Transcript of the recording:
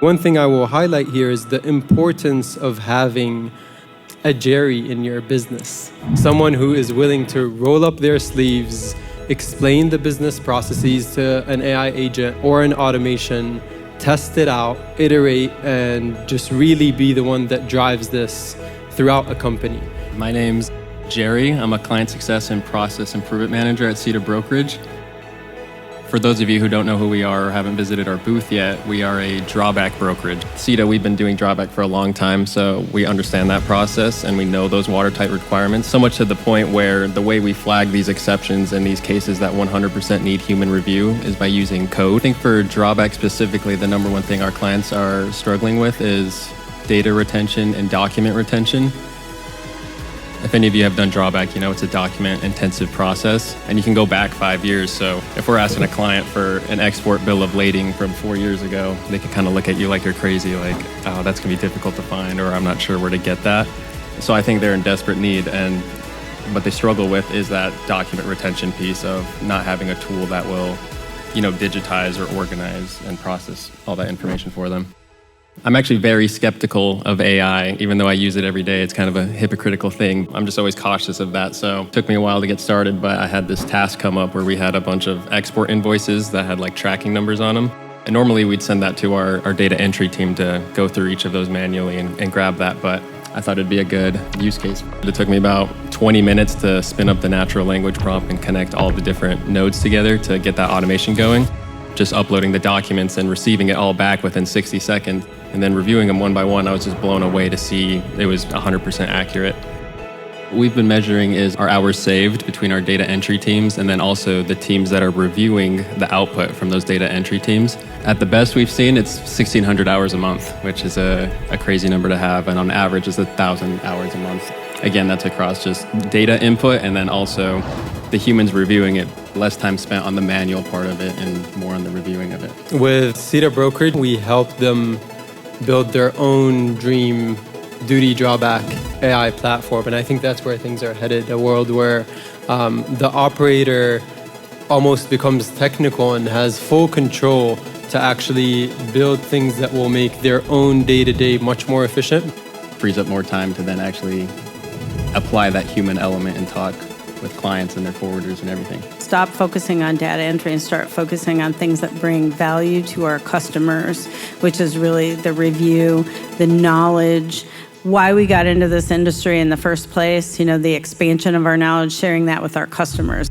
One thing I will highlight here is the importance of having a Jerry in your business. Someone who is willing to roll up their sleeves, explain the business processes to an AI agent or an automation, test it out, iterate, and just really be the one that drives this throughout a company. My name's Jerry. I'm a client success and process improvement manager at CITTA Brokerage. For those of you who don't know who we are or haven't visited our booth yet, we are a drawback brokerage. CITTA, we've been doing drawback for a long time, so we understand that process and we know those watertight requirements, so much to the point where the way we flag these exceptions and these cases that 100% need human review is by using code. I think for drawback specifically, the number one thing our clients are struggling with is data retention and document retention. If any of you have done drawback, you know it's a document-intensive process, and you can go back 5 years. So if we're asking a client for an export bill of lading from 4 years ago, they can kind of look at you like you're crazy, like, oh, that's going to be difficult to find, or I'm not sure where to get that. So I think they're in desperate need, and what they struggle with is that document retention piece of not having a tool that will, digitize or organize and process all that information for them. I'm actually very skeptical of AI, even though I use it every day. It's kind of a hypocritical thing. I'm just always cautious of that. So it took me a while to get started, but I had this task come up where we had a bunch of export invoices that had like tracking numbers on them. And normally we'd send that to our data entry team to go through each of those manually and grab that. But I thought it'd be a good use case. It took me about 20 minutes to spin up the natural language prompt and connect all the different nodes together to get that automation going. Just uploading the documents and receiving it all back within 60 seconds. And then reviewing them one by one, I was just blown away to see it was 100% accurate. What we've been measuring is our hours saved between our data entry teams and then also the teams that are reviewing the output from those data entry teams. At the best we've seen, it's 1,600 hours a month, which is a crazy number to have. And on average, it's 1,000 hours a month. Again, that's across just data input and then also the humans reviewing it. Less time spent on the manual part of it and more on the reviewing of it. With CITTA Brokerage, we help them build their own dream duty drawback AI platform. And I think that's where things are headed, a world where the operator almost becomes technical and has full control to actually build things that will make their own day-to-day much more efficient. Frees up more time to then actually apply that human element and talk with clients and their forwarders and everything. Stop focusing on data entry and start focusing on things that bring value to our customers, which is really the review, the knowledge, why we got into this industry in the first place, the expansion of our knowledge, sharing that with our customers.